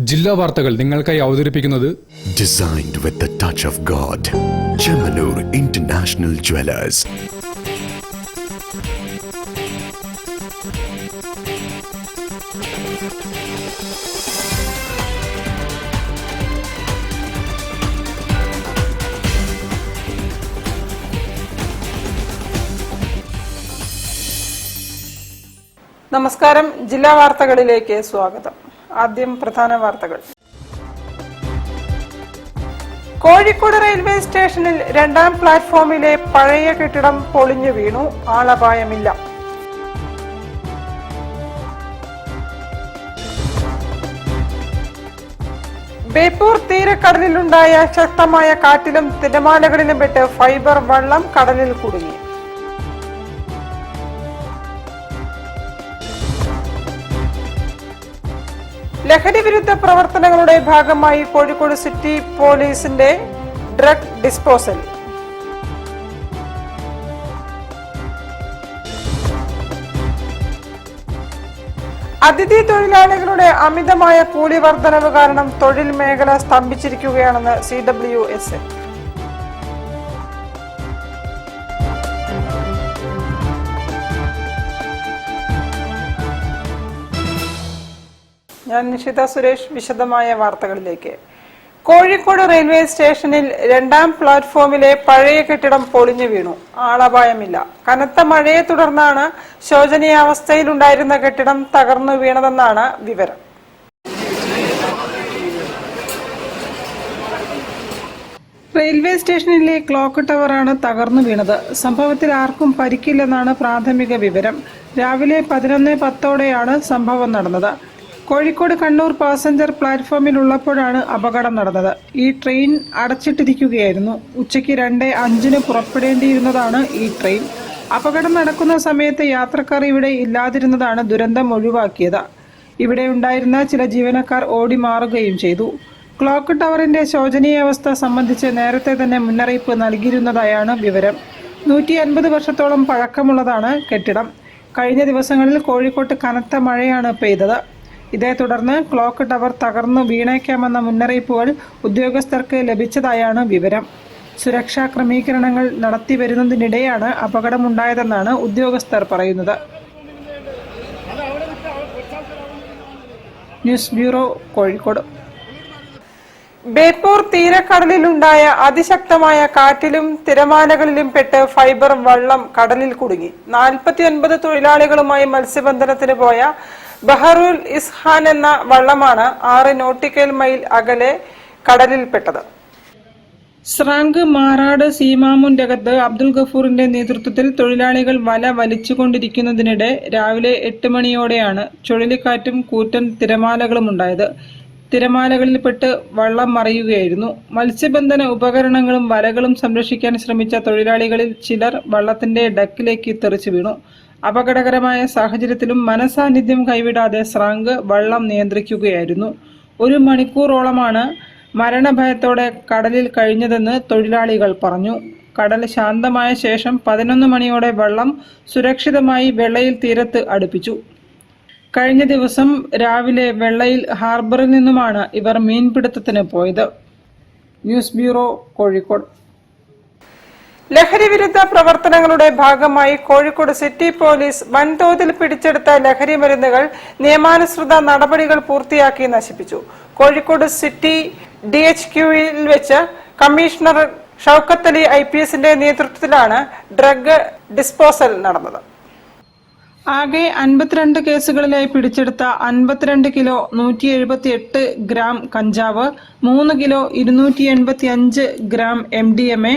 ജില്ലാ വാർത്തകൾ നിങ്ങൾക്കായി അവതരിപ്പിക്കുന്നത് Designed with the touch of God. Chemanur International Jewelers. നമസ്കാരം. ജില്ലാ വാർത്തകളിലേക്ക് സ്വാഗതം. ആദ്യം പ്രധാന വാർത്തകൾ. കോഴിക്കോട് റെയിൽവേ സ്റ്റേഷനിൽ രണ്ടാം പ്ലാറ്റ്ഫോമിലെ പഴയ കെട്ടിടം പൊളിഞ്ഞു വീണു. ആളപായമില്ല. ബേപ്പൂർ തീരക്കടലിലുണ്ടായ ശക്തമായ കാറ്റിലും തിരമാലകളിലും പെട്ട് ഫൈബർ വള്ളം കടലിൽ കുടുങ്ങി. ലഹരി വിരുദ്ധ പ്രവർത്തനങ്ങളുടെ ഭാഗമായി കോഴിക്കോട് സിറ്റി പോലീസിന്റെ ഡ്രഗ് ഡിസ്പോസൽ. അതിഥി തൊഴിലാളികളുടെ അമിതമായ കൂലി വർധനവ് കാരണം തൊഴിൽ മേഖല സ്തംഭിച്ചിരിക്കുകയാണെന്ന് CWSF. ഞാൻ നിഷിത സുരേഷ്. വിശദമായ വാർത്തകളിലേക്ക്. കോഴിക്കോട് റെയിൽവേ സ്റ്റേഷനിൽ രണ്ടാം പ്ലാറ്റ്ഫോമിലെ പഴയ കെട്ടിടം പൊളിഞ്ഞു വീണു. ആളപായമില്ല. കനത്ത മഴയെ തുടർന്നാണ് ശോചനീയാവസ്ഥയിലുണ്ടായിരുന്ന കെട്ടിടം തകർന്നു വീണതെന്നാണ് വിവരം. റെയിൽവേ സ്റ്റേഷനിലെ ക്ലോക്ക് ടവറാണ് തകർന്നു വീണത്. സംഭവത്തിൽ ആർക്കും പരിക്കില്ലെന്നാണ് പ്രാഥമിക വിവരം. രാവിലെ 11:10 സംഭവം നടന്നത്. കോഴിക്കോട് കണ്ണൂർ പാസഞ്ചർ പ്ലാറ്റ്ഫോമിലുള്ളപ്പോഴാണ് അപകടം നടന്നത്. ഈ ട്രെയിൻ അടച്ചിട്ടിരിക്കുകയായിരുന്നു. ഉച്ചയ്ക്ക് 2:05 പുറപ്പെടേണ്ടിയിരുന്നതാണ് ഈ ട്രെയിൻ. അപകടം നടക്കുന്ന സമയത്ത് യാത്രക്കാർ ഇവിടെ ഇല്ലാതിരുന്നതാണ് ദുരന്തം ഒഴിവാക്കിയത്. ഇവിടെ ഉണ്ടായിരുന്ന ചില ജീവനക്കാർ ഓടി മാറുകയും ചെയ്തു. ക്ലോക്ക് ടവറിന്റെ ശോചനീയാവസ്ഥ സംബന്ധിച്ച് നേരത്തെ തന്നെ മുന്നറിയിപ്പ് നൽകിയിരുന്നതായാണ് വിവരം. 150 വർഷത്തോളം പഴക്കമുള്ളതാണ് കെട്ടിടം. കഴിഞ്ഞ ദിവസങ്ങളിൽ കോഴിക്കോട്ട് കനത്ത മഴയാണ് പെയ്തത്. ഇതേ തുടർന്ന് ക്ലോക്ക് ടവർ തകർന്നു വീണേക്കാമെന്ന മുന്നറിയിപ്പുകൾ ഉദ്യോഗസ്ഥർക്ക് ലഭിച്ചതായാണ് വിവരം. സുരക്ഷാ ക്രമീകരണങ്ങൾ നടത്തിവരുന്നതിനിടെയാണ് അപകടമുണ്ടായതെന്നാണ് ഉദ്യോഗസ്ഥർ പറയുന്നത്. News bureau, Kozhikode. ബേപ്പൂർ തീരക്കടലിലുണ്ടായ അതിശക്തമായ കാറ്റിലും തിരമാലകളിലും പെട്ട് ഫൈബർ വള്ളം കടലിൽ കുടുങ്ങി. 49 തൊഴിലാളികളുമായി മത്സ്യബന്ധനത്തിന് പോയ ബഹറുൽ ഇസ്ഹാൻ എന്ന വള്ളമാണ് 6 നോട്ടിക്കൽ മൈൽ അകലെ കടലിൽപ്പെട്ടത്. സ്രാങ്ക് മാറാട് സീമാമുൻരകത്ത് അബ്ദുൽ ഗഫൂറിന്റെ നേതൃത്വത്തിൽ തൊഴിലാളികൾ വല വലിച്ചുകൊണ്ടിരിക്കുന്നതിനിടെ രാവിലെ 8 മണിയോടെയാണ് ചുഴലിക്കാറ്റും കൂറ്റൻ തിരമാലകളും ഉണ്ടായത്. തിരമാലകളിൽപ്പെട്ട് വള്ളം മറിയുകയായിരുന്നു. മത്സ്യബന്ധന ഉപകരണങ്ങളും വലകളും സംരക്ഷിക്കാൻ ശ്രമിച്ച തൊഴിലാളികളിൽ ചിലർ വള്ളത്തിന്റെ ഡക്കിലേക്ക് തെറിച്ചു വീണു. അപകടകരമായ സാഹചര്യത്തിലും മനസാന്നിധ്യം കൈവിടാതെ സ്രാങ്ക് വള്ളം നിയന്ത്രിക്കുകയായിരുന്നു. 1 മണിക്കൂറോളമാണ് മരണഭയത്തോടെ കടലിൽ കഴിഞ്ഞതെന്ന് തൊഴിലാളികൾ പറഞ്ഞു. കടൽ ശാന്തമായ ശേഷം 11 മണിയോടെ വള്ളം സുരക്ഷിതമായി വെള്ളയിൽ തീരത്ത് അടുപ്പിച്ചു. കഴിഞ്ഞ ദിവസം രാവിലെ വെള്ളയിൽ ഹാർബറിൽ നിന്നുമാണ് ഇവർ മീൻപിടുത്തത്തിന് പോയത്. News bureau, Kozhikode. ലഹരി വിരുദ്ധ പ്രവർത്തനങ്ങളുടെ ഭാഗമായി കോഴിക്കോട് സിറ്റി പോലീസ് വൻതോതിൽ പിടിച്ചെടുത്ത ലഹരി മരുന്നുകൾ നിയമാനുസൃത നടപടികൾ പൂർത്തിയാക്കി നശിപ്പിച്ചു. കോഴിക്കോട് സിറ്റി DHQയിൽ വെച്ച് കമ്മീഷണർ ഷൌക്കത്ത് അലി IPSന്റെ നേതൃത്വത്തിലാണ് ഡ്രഗ് ഡിസ്പോസൽ നടന്നത്. ആകെ 52 കേസുകളിലായി പിടിച്ചെടുത്ത 52 കിലോ 178 ഗ്രാം കഞ്ചാവ്, 3 kilo 285 gram MDMA,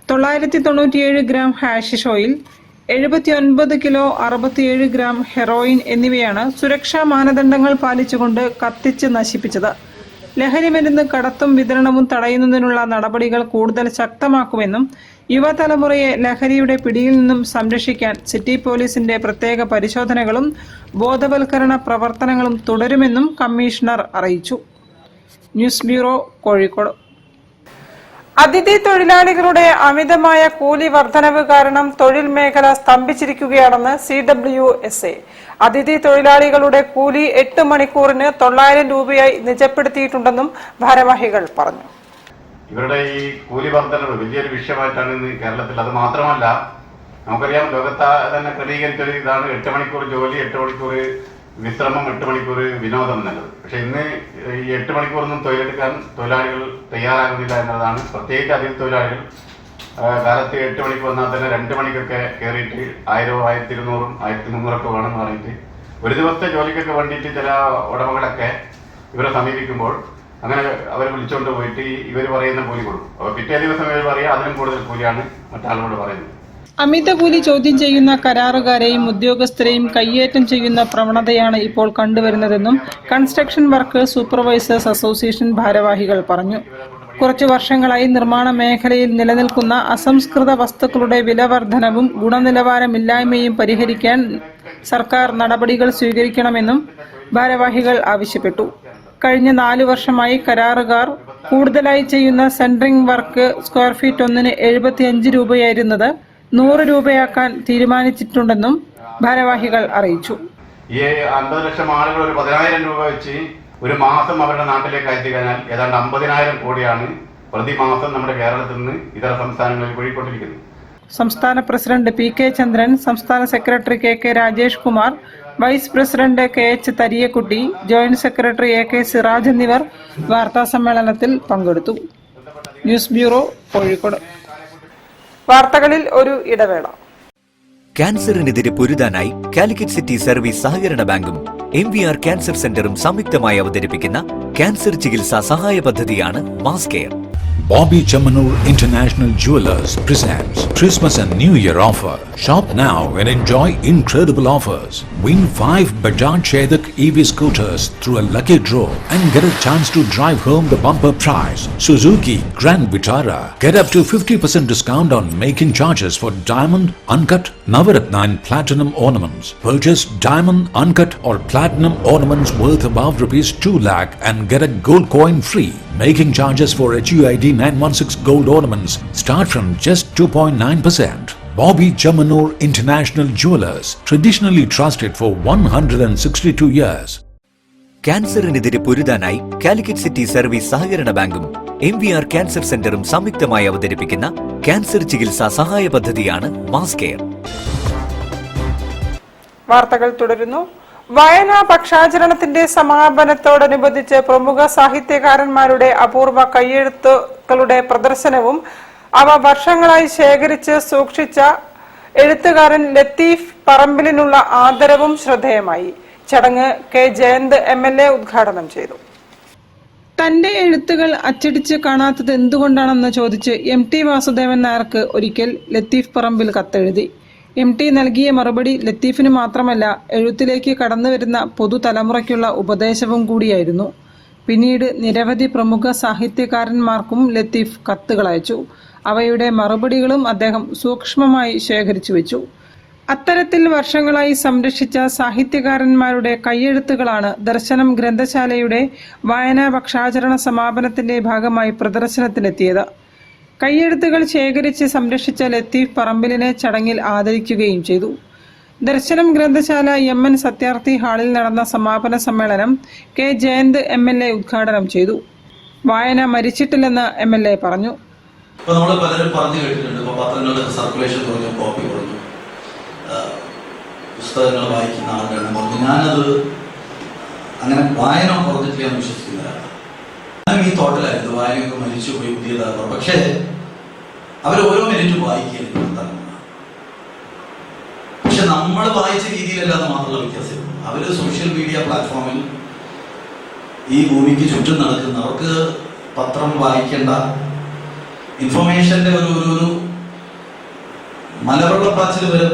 997 gram hashish oil, 79 kilo 67 gram heroin എന്നിവയാണ് സുരക്ഷാ മാനദണ്ഡങ്ങൾ പാലിച്ചുകൊണ്ട് കത്തിച്ച് നശിപ്പിച്ചത്. ലഹരി മരുന്ന് കടത്തും വിതരണവും തടയുന്നതിനുള്ള നടപടികൾ കൂടുതൽ ശക്തമാക്കുമെന്നും യുവതലമുറയെ ലഹരിയുടെ പിടിയിൽ നിന്നും സംരക്ഷിക്കാൻ സിറ്റി പോലീസിന്റെ പ്രത്യേക പരിശോധനകളും ബോധവൽക്കരണ പ്രവർത്തനങ്ങളും തുടരുമെന്നും കമ്മീഷണർ അറിയിച്ചു. News bureau, Kozhikode. അതിഥി തൊഴിലാളികളുടെ അമിതമായ കൂലി വർധനവ് കാരണം തൊഴിൽ മേഖല സ്തംഭിച്ചിരിക്കുകയാണെന്ന് CWSA. അതിഥി തൊഴിലാളികളുടെ കൂലി 8 മണിക്കൂറിന് 900 രൂപയായി നിജപ്പെടുത്തിയിട്ടുണ്ടെന്നും ഭാരവാഹികൾ പറഞ്ഞു. ഇവരുടെ ഈ കൂലി വർധനവ് വലിയൊരു വിഷയമായിട്ടാണ് ഇന്ന് കേരളത്തിൽ. അത് മാത്രമല്ല, നമുക്കറിയാം, ലോകത്ത് തന്നെ ക്രമീകരിച്ചൊരു ഇതാണ് 8 മണിക്കൂർ ജോലി, 8 മണിക്കൂർ വിശ്രമം, 8 മണിക്കൂർ വിനോദം എന്നുള്ളത്. പക്ഷെ ഇന്ന് ഈ 8 മണിക്കൂറൊന്നും തൊഴിലെടുക്കാൻ തൊഴിലാളികൾ തയ്യാറാകുന്നില്ല എന്നതാണ്. പ്രത്യേകിച്ച് അതിഥി തൊഴിലാളികൾ കാലത്ത് 8 മണിക്ക് വന്നാൽ തന്നെ 2 മണിക്കൊക്കെ കയറിയിട്ട് 1000, 1200, 1300 വേണമെന്ന് പറഞ്ഞിട്ട് ഒരു ദിവസത്തെ ജോലിക്കൊക്കെ വേണ്ടിയിട്ട് ചില ഉടമകളൊക്കെ ഇവരെ സമീപിക്കുമ്പോൾ അങ്ങനെ അവർ വിളിച്ചുകൊണ്ട് പോയിട്ട് ഇവർ പറയുന്ന കൂലി കൊടുക്കും. അപ്പോൾ പിറ്റേ ദിവസം ഇവർ പറയുക അതിലും കൂടുതൽ കൂലിയാണ് മറ്റാളുകളോട് പറയുന്നത്. അമിത കൂലി ചോദ്യം ചെയ്യുന്ന കരാറുകാരെയും ഉദ്യോഗസ്ഥരെയും കയ്യേറ്റം ചെയ്യുന്ന പ്രവണതയാണ് ഇപ്പോൾ കണ്ടുവരുന്നതെന്നും കൺസ്ട്രക്ഷൻ വർക്കേഴ്സ് സൂപ്പർവൈസേഴ്സ് അസോസിയേഷൻ ഭാരവാഹികൾ പറഞ്ഞു. കുറച്ചു വർഷങ്ങളായി നിർമ്മാണ മേഖലയിൽ നിലനിൽക്കുന്ന അസംസ്കൃത വസ്തുക്കളുടെ വില വർധനവും ഗുണനിലവാരമില്ലായ്മയും പരിഹരിക്കാൻ സർക്കാർ നടപടികൾ സ്വീകരിക്കണമെന്നും ഭാരവാഹികൾ ആവശ്യപ്പെട്ടു. കഴിഞ്ഞ 4 വർഷമായി കരാറുകാർ കൂടുതലായി ചെയ്യുന്ന സെൻട്രിംഗ് വർക്ക് സ്ക്വയർ ഫീറ്റ് ഒന്നിന് 75 രൂപയായിരുന്നത് 100 രൂപയാക്കാൻ തീരുമാനിച്ചിട്ടുണ്ടെന്നും ഭാരവാഹികൾ അറിയിച്ചു. ഈ 50 ലക്ഷം ആളുകൾ ഒരു 10,000 രൂപ വെച്ച് ഒരു മാസം അവരുടെ നാട്ടിലേക്ക് അയച്ചു കഴിഞ്ഞാൽ ഏതാണ്ട് 50,000 കോടിയാണ് പ്രതിമാസം നമ്മുടെ കേരളത്തിൽ നിന്ന് ഇതര സംസ്ഥാനങ്ങളിൽ പോയിക്കൊണ്ടിരിക്കുന്നത്. സംസ്ഥാന പ്രസിഡന്റ് PK ചന്ദ്രൻ, സംസ്ഥാന secretary KK Rajesh Kumar, vice president KH Thariyakkutty, joint secretary AK Siraj എന്നിവർ വാർത്താ സമ്മേളനത്തിൽ പങ്കെടുത്തു. News bureau, Kozhikode. വാർത്തകളിൽ ഒരു ഇടവേള. ക്യാൻസറിനെതിരെ പൊരുതാനായി കാലിക്കറ്റ് സിറ്റി സർവീസ് സഹകരണ ബാങ്കും MVR ക്യാൻസർ സെന്ററും സംയുക്തമായി അവതരിപ്പിക്കുന്ന ക്യാൻസർ ചികിത്സാ സഹായ പദ്ധതിയാണ് mass care. Bobby Chamanur International Jewelers presents Christmas and New Year offer. Shop now and enjoy incredible offers. Win 5 Bajaj Chetak EV scooters through a lucky draw and get a chance to drive home the bumper prize. Suzuki Grand Vitara. Get up to 50% discount on making charges for diamond, uncut, Navaratna and platinum ornaments. Purchase diamond, uncut or platinum ornaments worth above rupees 2 lakh and get a gold coin free. Making charges for HUID 916 gold ornaments start from just 2.9%. Bobby Chamanur International Jewelers, traditionally trusted for 162 years. ക്യാൻസറിനെതിരെ പൊരുതാനായി Calicut city service സഹകരണ ബാങ്കും MVR cancer സെന്ററും സംയുക്തമായി അവതരിപ്പിക്കുന്ന cancer ചികിത്സാ സഹായ പദ്ധതിയാണ് മാസ് കെയർ. വാർത്തകൾ തുടരുന്നു. വായനാ പക്ഷാചരണത്തിന്റെ സമാപനത്തോടനുബന്ധിച്ച് പ്രമുഖ സാഹിത്യകാരന്മാരുടെ അപൂർവ കയ്യെഴുത്തുകളുടെ പ്രദർശനവും അവ വർഷങ്ങളായി ശേഖരിച്ച് സൂക്ഷിച്ച എഴുത്തുകാരൻ ലത്തീഫ് പറമ്പിലിനുള്ള ആദരവും ശ്രദ്ധേയമായി. ചടങ്ങ് K ജയന്ത് MLA ഉദ്ഘാടനം ചെയ്തു. തന്റെ എഴുത്തുകൾ അച്ചടിച്ച് കാണാത്തത് എന്തുകൊണ്ടാണെന്ന് ചോദിച്ച് MT വാസുദേവൻ നായർക്ക് ഒരിക്കൽ ലത്തീഫ് പറമ്പിൽ കത്തെഴുതി. MT നൽകിയ മറുപടി ലത്തീഫിന് മാത്രമല്ല, എഴുത്തിലേക്ക് കടന്നുവരുന്ന പുതുതലമുറയ്ക്കുള്ള ഉപദേശവും കൂടിയായിരുന്നു. പിന്നീട് നിരവധി പ്രമുഖ സാഹിത്യകാരന്മാർക്കും ലത്തീഫ് കത്തുകൾ അയച്ചു. അവയുടെ മറുപടികളും അദ്ദേഹം സൂക്ഷ്മമായി ശേഖരിച്ചു വെച്ചു. അത്തരത്തിൽ വർഷങ്ങളായി സംരക്ഷിച്ച സാഹിത്യകാരന്മാരുടെ കയ്യെഴുത്തുകളാണ് ദർശനം ഗ്രന്ഥശാലയുടെ വായനാ പക്ഷാചരണ സമാപനത്തിന്റെ ഭാഗമായി പ്രദർശനത്തിനെത്തിയത്. കയ്യെഴുത്തുകൾ ശേഖരിച്ച് സംരക്ഷിച്ച ലത്തീഫ് പറമ്പിലിനെ ചടങ്ങിൽ ആദരിക്കുകയും ചെയ്തു. ദർശനം ഗ്രന്ഥശാല MN സത്യാർത്ഥി ഹാളിൽ നടന്ന സമാപന സമ്മേളനം K ജയന്ത് MLA ഉദ്ഘാടനം ചെയ്തു. വായന മരിച്ചിട്ടില്ലെന്ന് MLA പറഞ്ഞു. നമ്മൾ പലരും പറഞ്ഞു കേട്ടിട്ടുണ്ട്, ഇപ്പോൾ പത്രങ്ങളുടെ സർക്കുലേഷൻ കുറഞ്ഞു, കോപ്പി കുറഞ്ഞു, പുസ്തകങ്ങൾ വായിക്കുന്ന ആളുകളാണ് പറഞ്ഞു. ഞാനത് അങ്ങനെ വായന കുറഞ്ഞിട്ടില്ല എന്ന് വിശ്വസിക്കുന്നില്ല. ഞാനും ഈ തോട്ടിലായിരുന്നു, വായനയൊക്കെ മരിച്ചു പോയി, പുതിയതാകുക. പക്ഷേ അവർ ഓരോ മിനിറ്റും വായിക്കുകയാണ്. പക്ഷെ നമ്മൾ വായിച്ച രീതിയിലല്ലാതെ മാത്രമുള്ള വ്യത്യാസമുള്ളൂ. അവർ സോഷ്യൽ മീഡിയ പ്ലാറ്റ്ഫോമിൽ ഈ ഭൂമിക്ക് ചുറ്റും നടക്കുന്നവർക്ക് പത്രം വായിക്കേണ്ട ഇൻഫർമേഷന്റെ ഒരു മലവെള്ളപ്പാച്ചിൽ വരെ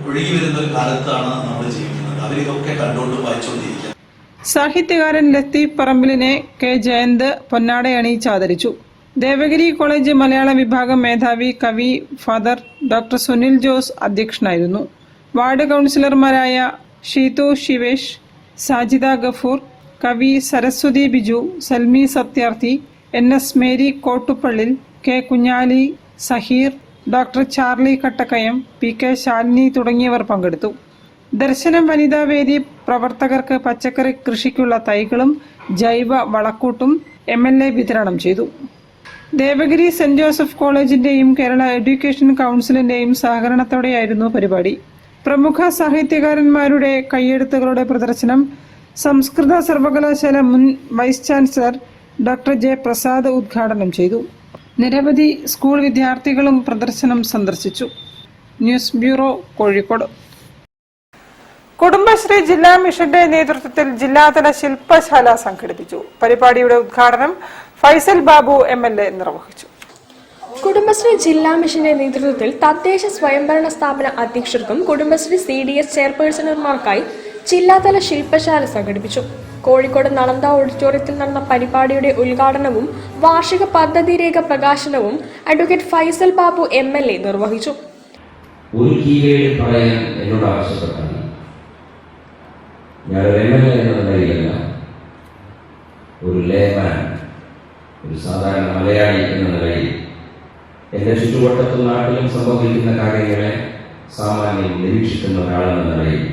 ഒഴുകി വരുന്ന ഒരു കാലത്താണ് നമ്മൾ ജീവിക്കുന്നത്. അവരിതൊക്കെ കണ്ടുകൊണ്ട് വായിച്ചുകൊണ്ടിരിക്കുക. സാഹിത്യകാരൻ ലത്തീഫ് പറമ്പിലിനെ K ജയന്ത് പൊന്നാട അണിയിച്ച് ആദരിച്ചു. ദേവഗിരി കോളേജ് മലയാള വിഭാഗം മേധാവി കവി ഫാദർ ഡോക്ടർ സുനിൽ ജോസ് അധ്യക്ഷനായിരുന്നു. വാർഡ് കൗൺസിലർമാരായ ഷീതു ശിവേഷ്, സാജിദ ഗഫൂർ, കവി Saraswathi Biju, Salmi Satyarthi, NS Mary Kottupallil, K Kunhali, Saheer, doctor Charlie Kattakkayam, P K Shalini തുടങ്ങിയവർ പങ്കെടുത്തു. ദർശനം വനിതാവേദി പ്രവർത്തകർക്ക് പച്ചക്കറി കൃഷിക്കുള്ള തൈകളും ജൈവ വളക്കൂട്ടും MLA വിതരണം ചെയ്തു. ദേവഗിരി സെന്റ് ജോസഫ് കോളേജിന്റെയും കേരള എഡ്യൂക്കേഷൻ കൗൺസിലിന്റെയും സഹകരണത്തോടെയായിരുന്നു പരിപാടി. പ്രമുഖ സാഹിത്യകാരന്മാരുടെ കയ്യെഴുത്തുകളുടെ പ്രദർശനം സംസ്കൃത സർവകലാശാല മുൻ vice chancellor doctor J Prasad ഉദ്ഘാടനം ചെയ്തു. നിരവധി സ്കൂൾ വിദ്യാർത്ഥികളും പ്രദർശനം സന്ദർശിച്ചു. News bureau, Kozhikode. കുടുംബശ്രീ ജില്ലാ മിഷന്റെ നേതൃത്വത്തിൽ ജില്ലാതല ശില്പശാല സംഘടിപ്പിച്ചു. പരിപാടിയുടെ ഉദ്ഘാടനം ഫൈസൽ ബാബു MLA നിർവഹിച്ചു. കുടുംബശ്രീ ജില്ലാ മിഷന്റെ നേതൃത്വത്തിൽ തദ്ദേശ സ്വയംഭരണ സ്ഥാപന അധ്യക്ഷർക്കും കുടുംബശ്രീ CDS ചെയർപേഴ്സണർമാർക്കായി ജില്ലാതല ശില്പശാല സംഘടിപ്പിച്ചു. കോഴിക്കോട് നളന്ദ ഓഡിറ്റോറിയത്തിൽ നടന്ന പരിപാടിയുടെ ഉദ്ഘാടനവും വാർഷിക പദ്ധതി രേഖ പ്രകാശനവും അഡ്വക്കേറ്റ് ഫൈസൽ ബാബു MLA നിർവഹിച്ചു. ഞാനൊരു MLA എന്ന നിലയിലല്ല, ഒരു ലേമാൻ, ഒരു സാധാരണ മലയാളി എന്ന നിലയിൽ എൻ്റെ ചുറ്റുവട്ടത്തും നാട്ടിലും സംഭവിക്കുന്ന കാര്യങ്ങളെ സാമാന്യം നിരീക്ഷിക്കുന്ന ഒരാളെന്ന നിലയിൽ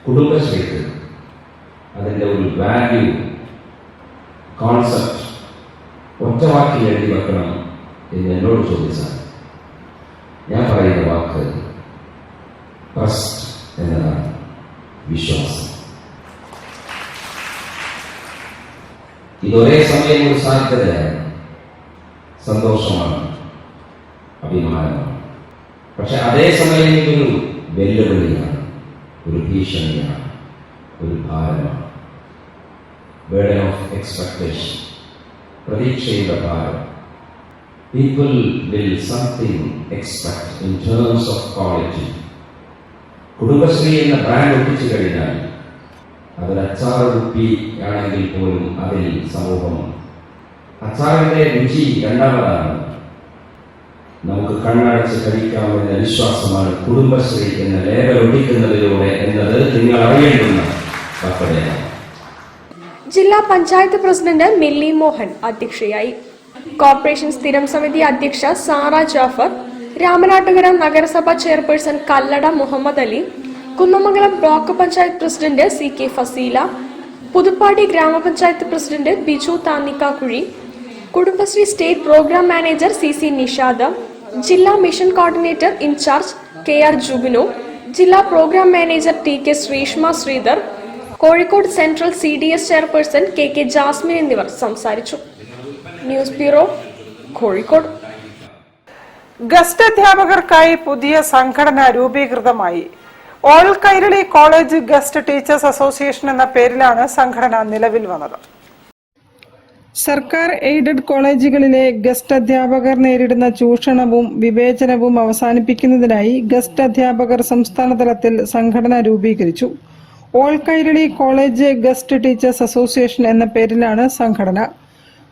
കുടുംബശ്രീക്ക് അതിൻ്റെ ഒരു വാല്യൂ കോൺസെപ്റ്റ് ഒറ്റവാക്കിൽ എഴുതി വെക്കണം എന്ന് എന്നോട് ചോദിച്ചാൽ ഞാൻ പറയുന്ന വാക്ക് ട്രസ്റ്റ് എന്നതാണ്. വിശ്വാസം. ഇതൊരേ സമയം ഒരു സാധ്യതയാണ്, സന്തോഷമാണ്, അഭിമാനമാണ്. പക്ഷെ അതേസമയം ഇതൊരു വെല്ലുവിളിയാണ്, ഒരു ഭീഷണിയാണ്, ഒരു ഭാരമാണ്. ബർഡൻ ഓഫ് എക്സ്പെക്ടേഷൻ, പ്രതീക്ഷയുടെ ഭാരം. People will something expect in terms of quality. Kudumbashree എന്ന ബ്രാൻഡ് ഒട്ടിച്ചു കഴിഞ്ഞാൽ അതിൽ അച്ചാറ് കുപ്പി ആണെങ്കിൽ പോലും അതിൽ സമൂഹം, അച്ചാറിന്റെ രുചി രണ്ടാമതാണ്. നമുക്ക് കണ്ണടച്ച് കഴിക്കാമെന്ന വിശ്വാസമാണ് കുടുംബശ്രീ എന്ന ലേബൽ ഒട്ടിക്കുന്നതിലൂടെ എന്നത് നിങ്ങൾ അറിയേണ്ടുന്ന വസ്തുതയാണ്. ജില്ലാ പഞ്ചായത്ത് പ്രസിഡന്റ് മില്ലി മോഹൻ അധ്യക്ഷയായി. കോർപ്പറേഷൻ സ്ഥിരം സമിതി അധ്യക്ഷ സാറ ജാഫർ, രാമനാട്ടുകര നഗരസഭ chairperson Kallada Muhammad Ali, Kunnamangalam block panchayat president CK Faseela, Puthuppadi ഗ്രാമപഞ്ചായത്ത് president Biju Thannikkakuzhi, Kudumbashree state programme manager CC Nishad, ജില്ലാ mission coordinator in charge KR Jubinu, ജില്ലാ programme manager TK Sreeshma Sreedhar, Kozhikode central CDS chairperson KK Jasmin എന്നിവർ സംസാരിച്ചു. News bureau, Kozhikode. ഗസ്റ്റ് അധ്യാപകർക്കായി പുതിയ സംഘടന രൂപീകൃതമായി. All Kairali college guest teachers association എന്ന പേരിലാണ് സംഘടന നിലവിൽ വന്നത്. സർക്കാർ എയ്ഡഡ് കോളേജുകളിലെ ഗസ്റ്റ് അധ്യാപകർ നേരിടുന്ന ചൂഷണവും വിവേചനവും അവസാനിപ്പിക്കുന്നതിനായി ഗസ്റ്റ് അധ്യാപകർ സംസ്ഥാന തലത്തിൽ സംഘടന രൂപീകരിച്ചു. All Kairali college guest teachers association എന്ന പേരിലാണ് സംഘടന.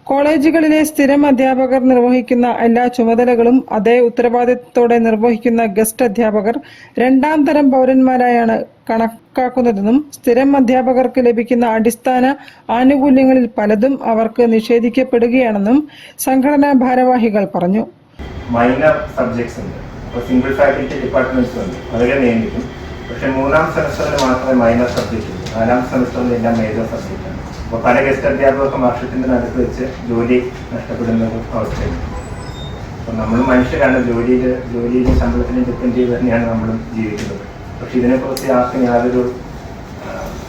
കോളേജുകളിലെ സ്ഥിരം അധ്യാപകർ നിർവഹിക്കുന്ന എല്ലാ ചുമതലകളും അതേ ഉത്തരവാദിത്തത്തോടെ നിർവഹിക്കുന്ന ഗസ്റ്റ് അധ്യാപകർ രണ്ടാം തരം പൗരന്മാരായാണ് കണക്കാക്കുന്നതെന്നും സ്ഥിരം അധ്യാപകർക്ക് ലഭിക്കുന്ന അടിസ്ഥാന ആനുകൂല്യങ്ങളിൽ പലതും അവർക്ക് നിഷേധിക്കപ്പെടുകയാണെന്നും സംഘടനാ ഭാരവാഹികൾ പറഞ്ഞു. മൈനർ സബ്ജക്ട്സ് ഉണ്ട്, അപ്പോൾ സിംഗിൾ ഫാക്കൽറ്റി ഡിപ്പാർട്ട്മെന്റ്സ് ഉണ്ട്, അതൊക്കെ നിയമിക്കും. പക്ഷെ 3ാം സെമസ്റ്ററിന് മാത്രമേ മൈനർ സബ്ജക്റ്റ് ഉള്ളൂ, 4ാം സെമസ്റ്ററിൽ എല്ലാം മേജർ സബ്ജക്റ്റാണ്. അപ്പോൾ പല ഗസ്റ്റ് അധ്യാപകർക്കും വർഷത്തിൻ്റെ നടുക്ക് വെച്ച് ജോലി നഷ്ടപ്പെടുന്ന ഒരു അവസ്ഥയുണ്ട്. അപ്പം നമ്മൾ മനുഷ്യരാണ്, ജോലിയിൽ ശമ്പളത്തിനും ഡിപ്പെൻഡ് ചെയ്ത് തന്നെയാണ് നമ്മൾ ജീവിക്കുന്നത്. പക്ഷെ ഇതിനെക്കുറിച്ച് ആർക്കും യാതൊരു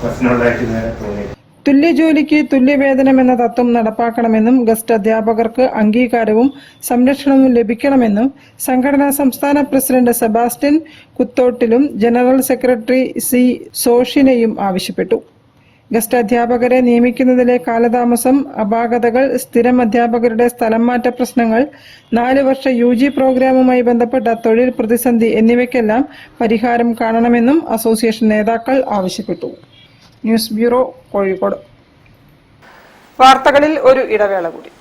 പ്രശ്നമുള്ളതായിട്ട് ഇതുവരെ തോന്നിയില്ല. തുല്യ ജോലിക്ക് തുല്യവേതനം എന്ന തത്വം നടപ്പാക്കണമെന്നും ഗസ്റ്റ് അധ്യാപകർക്ക് അംഗീകാരവും സംരക്ഷണവും ലഭിക്കണമെന്നും സംഘടനാ സംസ്ഥാന പ്രസിഡന്റ് സെബാസ്റ്റ്യൻ കുത്തോട്ടിലും ജനറൽ സെക്രട്ടറി C സോഷിനെയും ആവശ്യപ്പെട്ടു. ഗസ്റ്റ് അധ്യാപകരെ നിയമിക്കുന്നതിലെ കാലതാമസം, അപാകതകൾ, സ്ഥിരം അധ്യാപകരുടെ സ്ഥലം മാറ്റ പ്രശ്നങ്ങൾ, 4 വർഷ UG പ്രോഗ്രാമുമായി ബന്ധപ്പെട്ട തൊഴിൽ പ്രതിസന്ധി എന്നിവയ്ക്കെല്ലാം പരിഹാരം കാണണമെന്നും അസോസിയേഷൻ നേതാക്കൾ ആവശ്യപ്പെട്ടു. News bureau, Kozhikode. വാർത്തകളിൽ ഒരു ഇടവേള കൂടി.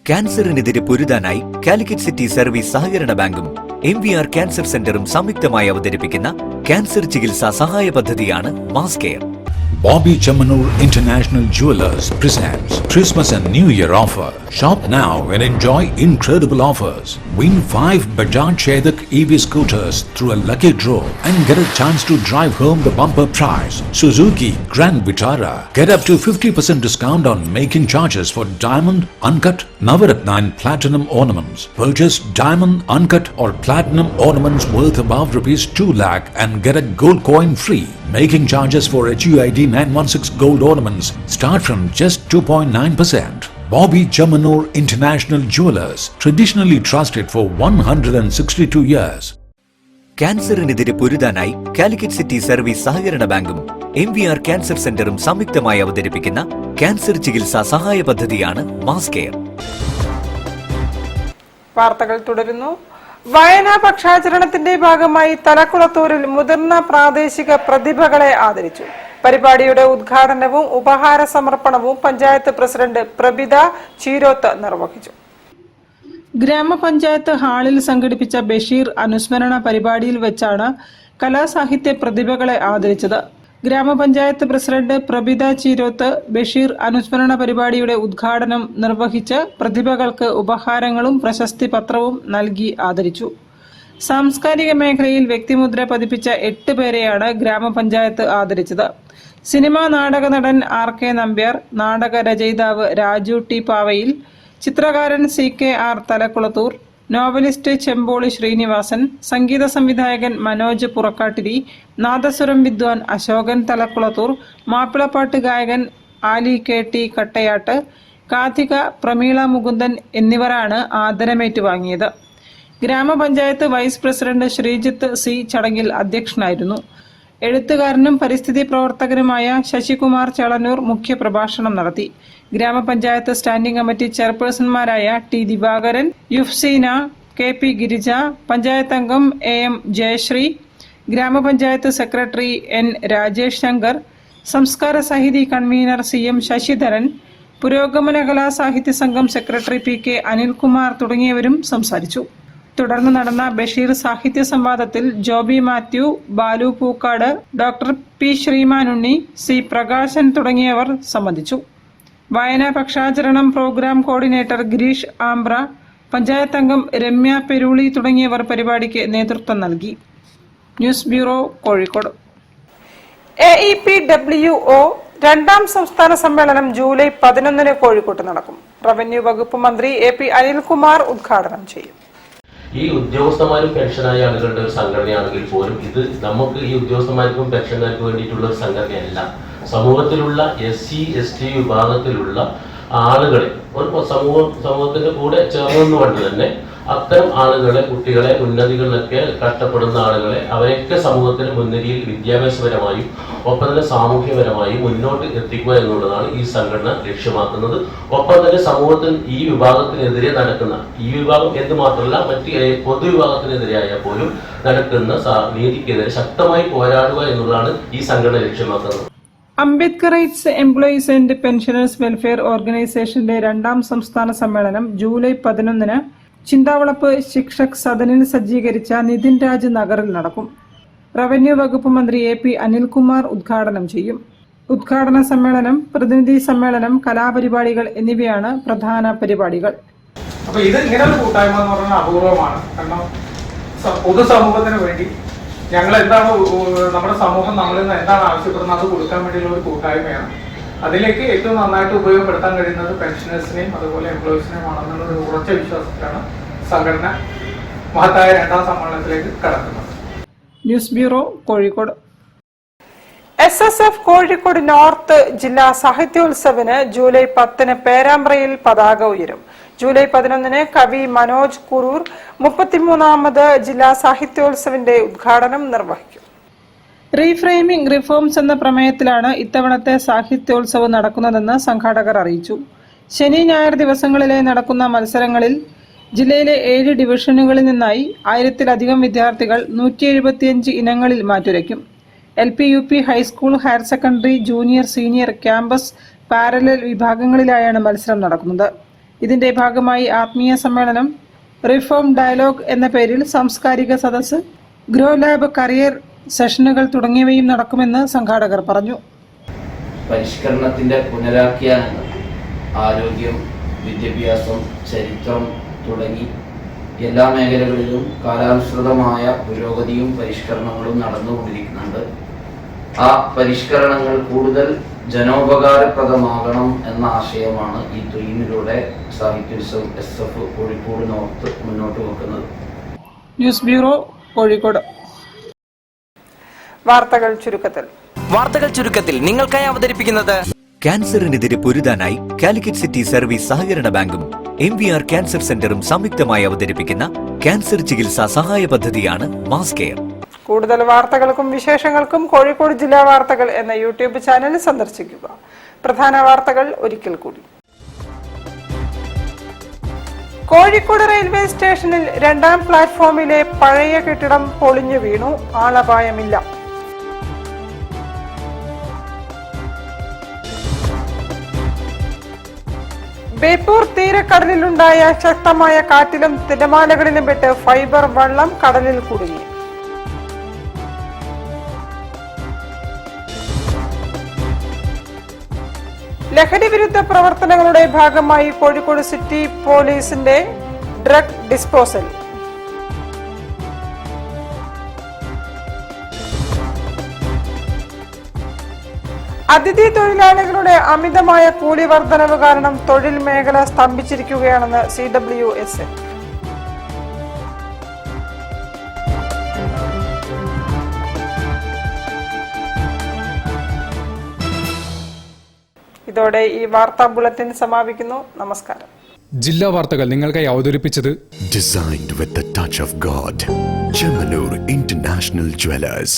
ക്യാൻസറിനെതിരെ പൊരുതാനായി കാലിക്കറ്റ് സിറ്റി സർവീസ് സഹകരണ ബാങ്കും MVR ക്യാൻസർ സെന്ററും സംയുക്തമായി അവതരിപ്പിക്കുന്ന ക്യാൻസർ ചികിത്സാ സഹായ പദ്ധതിയാണ് mass care. Bobby Chamanur International Jewelers presents Christmas and New Year offer. Shop now and enjoy incredible offers. Win 5 Bajaj Chetak EV scooters through a lucky draw and get a chance to drive home the bumper prize. Suzuki Grand Vitara. Get up to 50% discount on making charges for diamond, uncut, Navaratna and platinum ornaments. Purchase diamond, uncut or platinum ornaments worth above rupees 2 lakh and get a gold coin free. Making charges for HUID 916 gold ornaments start from just 2.9%. Bobby Chamanur International Jewelers, traditionally trusted for 162 years. ക്യാൻസറിനെതിരെ പൊരുതാനായി Calicut city service സഹകരണ ബാങ്കും MVR cancer സെന്ററും സംയുക്തമായി അവതരിപ്പിക്കുന്ന cancer ചികിത്സാ സഹായ പദ്ധതിയാണ് മാസ് കെയർ. വാർത്തകൾ തുടരുന്നു. വായനാ പക്ഷാചരണത്തിന്റെ ഭാഗമായി തലക്കുളത്തൂരിൽ മുതിർന്ന പ്രാദേശിക പ്രതിഭകളെ ആദരിച്ചു. പരിപാടിയുടെ ഉദ്ഘാടനവും ഉപഹാര സമർപ്പണവും പഞ്ചായത്ത് പ്രസിഡന്റ് പ്രബിത ചീരോത്ത് നിർവഹിച്ചു. ഗ്രാമപഞ്ചായത്ത് ഹാളിൽ സംഘടിപ്പിച്ച ബഷീർ അനുസ്മരണ പരിപാടിയിൽ വെച്ചാണ് കലാസാഹിത്യ പ്രതിഭകളെ ആദരിച്ചത്. ഗ്രാമപഞ്ചായത്ത് പ്രസിഡന്റ് പ്രബിത ചീരോത്ത് ബഷീർ അനുസ്മരണ പരിപാടിയുടെ ഉദ്ഘാടനം നിർവഹിച്ച് പ്രതിഭകൾക്ക് ഉപഹാരങ്ങളും പ്രശസ്തി പത്രവും നൽകി ആദരിച്ചു. സാംസ്കാരിക മേഖലയിൽ വ്യക്തിമുദ്ര പതിപ്പിച്ച 8 പേരെയാണ് ഗ്രാമപഞ്ചായത്ത് ആദരിച്ചത്. സിനിമാ നാടക നടൻ RK നമ്പ്യാർ, നാടക രചയിതാവ് രാജു ടി പാവയിൽ, ചിത്രകാരൻ CKR തലക്കുളത്തൂർ, നോവലിസ്റ്റ് ചെമ്പോളി ശ്രീനിവാസൻ, സംഗീത സംവിധായകൻ മനോജ് പുറക്കാട്ടിരി, നാദസ്വരം വിദ്വാൻ അശോകൻ തലക്കുളത്തൂർ, മാപ്പിളപ്പാട്ട് ഗായകൻ ആലി KT കട്ടയാട്ട്, കാഥിക പ്രമീള മുകുന്ദൻ എന്നിവരാണ് ആദരമേറ്റുവാങ്ങിയത്. ഗ്രാമപഞ്ചായത്ത് വൈസ് പ്രസിഡന്റ് ശ്രീജിത്ത് C ചടങ്ങിൽ അധ്യക്ഷനായിരുന്നു. എഴുത്തുകാരനും പരിസ്ഥിതി പ്രവർത്തകനുമായ ശശികുമാർ ചളന്നൂർ മുഖ്യപ്രഭാഷണം നടത്തി. ഗ്രാമപഞ്ചായത്ത് സ്റ്റാൻഡിംഗ് കമ്മിറ്റി ചെയർപേഴ്സൺമാരായ T ദിവാകരൻ, യുഫ്സീന, KP ഗിരിജ, പഞ്ചായത്ത് അംഗം AM ജയശ്രീ, ഗ്രാമപഞ്ചായത്ത് സെക്രട്ടറി N രാജേഷ് ശങ്കർ, സംസ്കാര സാഹിതി കൺവീനർ CM ശശിധരൻ, പുരോഗമന കലാ സാഹിത്യ സംഘം സെക്രട്ടറി PK അനിൽകുമാർ തുടങ്ങിയവരും സംസാരിച്ചു. തുടർന്ന് നടന്ന ബഷീർ സാഹിത്യ സംവാദത്തിൽ Joby Mathew, Balu Pookkad, doctor P Sreemanunni, C Prakashan തുടങ്ങിയവർ സംബന്ധിച്ചു. വായനാ പക്ഷാചരണം പ്രോഗ്രാം കോർഡിനേറ്റർ ഗിരീഷ് ആംബ്ര, പഞ്ചായത്ത് അംഗം രമ്യ പെരുളി തുടങ്ങിയവർ പരിപാടിക്ക് നേതൃത്വം നൽകി. News bureau, Kozhikode. AEPWO രണ്ടാം സംസ്ഥാന സമ്മേളനം ജൂലൈ 11 കോഴിക്കോട്ട് നടക്കും. റവന്യൂ വകുപ്പ് മന്ത്രി AP അനിൽകുമാർ ഉദ്ഘാടനം ചെയ്യും. ഈ ഉദ്യോഗസ്ഥന്മാരും പെൻഷനായ ആളുകളുടെ ഒരു സംഘടനയാണെങ്കിൽ പോലും ഇത് നമുക്ക് ഈ ഉദ്യോഗസ്ഥന്മാർക്കും പെൻഷൻകാർക്കും വേണ്ടിയിട്ടുള്ള ഒരു സംഘടനയല്ല. സമൂഹത്തിലുള്ള SC ST വിഭാഗത്തിലുള്ള ആളുകളെ ഒരു സമൂഹത്തിന്റെ കൂടെ ചേർന്നുകൊണ്ട് തന്നെ അത്തരം ആളുകളെ, കുട്ടികളെ, ഉന്നതികളിലൊക്കെ കഷ്ടപ്പെടുന്ന ആളുകളെ, അവരെയൊക്കെ സമൂഹത്തിന് മുൻനിരയിൽ വിദ്യാഭ്യാസപരമായും ഒപ്പം തന്നെ സാമൂഹ്യപരമായും മുന്നോട്ട് എത്തിക്കുക എന്നുള്ളതാണ് ഈ സംഘടന ലക്ഷ്യമാക്കുന്നത്. ഒപ്പം തന്നെ സമൂഹത്തിൽ ഈ വിഭാഗത്തിനെതിരെ നടക്കുന്ന, ഈ വിഭാഗം എന്ന് മാത്രമല്ല മറ്റ് പൊതുവിഭാഗത്തിനെതിരെയായ പോലും നടക്കുന്ന നീതിക്കെതിരെ ശക്തമായി പോരാടുക എന്നുള്ളതാണ് ഈ സംഘടന ലക്ഷ്യമാക്കുന്നത്. അംബേദ്കറൈറ്റ്സ് എംപ്ലോയീസ് ആൻഡ് പെൻഷനേഴ്സ് വെൽഫെയർ ഓർഗനൈസേഷന്റെ രണ്ടാം സംസ്ഥാന സമ്മേളനം ജൂലൈ 11 ചിന്താവളപ്പ് ശിക്ഷക് സദനിൽ സജ്ജീകരിച്ച നിതിൻ രാജ് നഗറിൽ നടക്കും. റവന്യൂ വകുപ്പ് മന്ത്രി AP അനിൽകുമാർ ഉദ്ഘാടനം ചെയ്യും. ഉദ്ഘാടന സമ്മേളനം, പ്രതിനിധി സമ്മേളനം, കലാപരിപാടികൾ എന്നിവയാണ് പ്രധാന പരിപാടികൾ. അപ്പോൾ ഇത് ഇങ്ങനെ ഒരു കൂട്ടായ്മ എന്ന് പറഞ്ഞാൽ അപൂർവമാണ്. കാരണം പൊതുസമൂഹത്തിന് വേണ്ടി ഞങ്ങൾ എന്താണ്, നമ്മുടെ സമൂഹം നമ്മളിൽ നിന്ന് എന്താണ് ആവശ്യപ്പെടുന്നത് അത് കൊടുക്കാൻ വേണ്ടിയുള്ള ഒരു കൂട്ടായ്മയാണ്. അതിലേക്ക് ഏറ്റവും നന്നായിട്ട് ഉപയോഗപ്പെടുത്താൻ കഴിയുന്നത് പെൻഷനേഴ്സിനെയും അതുപോലെ എംപ്ലോയീസിനെയും ആണെന്നുള്ള ഒരു ഉറച്ച വിശ്വാസത്തിലാണ് സംഘടന മഹത്തായ രണ്ടാം സമ്മേളനത്തിലേക്ക് കടക്കുന്നത്. News bureau, Kozhikode. SSF Kozhikode north ജില്ലാ സാഹിത്യോത്സവിന് ജൂലൈ 10 പേരാമ്പ്രയിൽ പതാക ഉയരും. ജൂലൈ 11 കവി മനോജ് കുറൂർ 33ാമത് ജില്ലാ സാഹിത്യോത്സവിന്റെ ഉദ്ഘാടനം നിർവഹിക്കും. റീഫ്രെയിമിംഗ് റിഫോംസ് എന്ന പ്രമേയത്തിലാണ് ഇത്തവണത്തെ സാഹിത്യോത്സവം നടക്കുന്നതെന്ന് സംഘാടകർ അറിയിച്ചു. ശനി ഞായർ ദിവസങ്ങളിലെ നടക്കുന്ന മത്സരങ്ങളിൽ ജില്ലയിലെ 7 ഡിവിഷനുകളിൽ നിന്നായി 1000-ലധികം വിദ്യാർത്ഥികൾ 175 ഇനങ്ങളിൽ മാറ്റുരയ്ക്കും. LP, UP, high school, higher secondary, junior, senior, campus, parallel വിഭാഗങ്ങളിലായാണ് മത്സരം നടക്കുന്നത്. ഇതിന്റെ ഭാഗമായി ആത്മീയ സമ്മേളനം, റിഫോം ഡയലോഗ് എന്ന പേരിൽ സാംസ്കാരിക സദസ്സ്, ഗ്രോ ലാബ്, കരിയർ സെഷനുകൾ തുടങ്ങിയവയും നടക്കുമെന്ന് സംഘാടകർ പറഞ്ഞു. പരിഷ്കരണത്തിന്റെ പുനരാഖ്യാനങ്ങൾ ആരോഗ്യം, വിദ്യാഭ്യാസം, ചരിത്രം തുടങ്ങി എല്ലാ മേഖലകളിലും കാലാനുസൃതമായ പുരോഗതിയും പരിഷ്കരണങ്ങളും നടന്നുകൊണ്ടിരിക്കുന്നുണ്ട്. ആ പരിഷ്കരണങ്ങൾ കൂടുതൽ ജനോപകാരപ്രദമാകണം എന്ന ആശയമാണ് ഈ ത്വീമിലൂടെ സാഹിത്യോത്സവ് SF കോഴിക്കോട് നോർത്ത് മുന്നോട്ട് വെക്കുന്നത്. News bureau, Kozhikode. വാർത്തകൾ ചുരുക്കത്തിൽ നിങ്ങൾക്കായി അവതരിപ്പിക്കുന്നത് ക്യാൻസറിനെതിരെ പൊരുതാനായി കാലിക്കറ്റ് സിറ്റി സർവീസ് സഹകരണ ബാങ്കും MVR ക്യാൻസർ സെന്ററും സംയുക്തമായി അവതരിപ്പിക്കുന്ന ക്യാൻസർ ചികിത്സാ സഹായ പദ്ധതിയാണ് മാസ് കെയർ. കൂടുതൽ വാർത്തകൾക്കും വിശേഷങ്ങൾക്കും കോഴിക്കോട് ജില്ലാ വാർത്തകൾ എന്ന യൂട്യൂബ് ചാനൽ സന്ദർശിക്കുക. പ്രധാന വാർത്തകൾ ഒരിക്കൽ കൂടി. കോഴിക്കോട് റെയിൽവേ സ്റ്റേഷനിൽ 2ാം പ്ലാറ്റ്ഫോമിലെ പഴയ കെട്ടിടം പൊളിഞ്ഞു വീണു. ആളപായമില്ല. ബേപ്പൂർ തീരക്കടലിലുണ്ടായ ശക്തമായ കാറ്റിലും തിരമാലകളിലും പെട്ട് ഫൈബർ വള്ളം കടലിൽ കുടുങ്ങി. ലഹരി വിരുദ്ധ പ്രവർത്തനങ്ങളുടെ ഭാഗമായി കോഴിക്കോട് സിറ്റി പോലീസിന്റെ ഡ്രഗ് ഡിസ്പോസൽ. അതിഥി തൊഴിലാളികളുടെ അമിതമായ കൂലി വർധനവ് കാരണം തൊഴിൽ മേഖല സ്തംഭിച്ചിരിക്കുകയാണെന്ന് CWSN. ഇതോടെ ഈ വാർത്താ ബുള്ളറ്റിൻ സമാപിക്കുന്നു. നമസ്കാരം. ജില്ലാ വാർത്തകൾ നിങ്ങൾക്കായി അവതരിപ്പിച്ചത് Designed with the touch of God. Chemanur International Jewelers.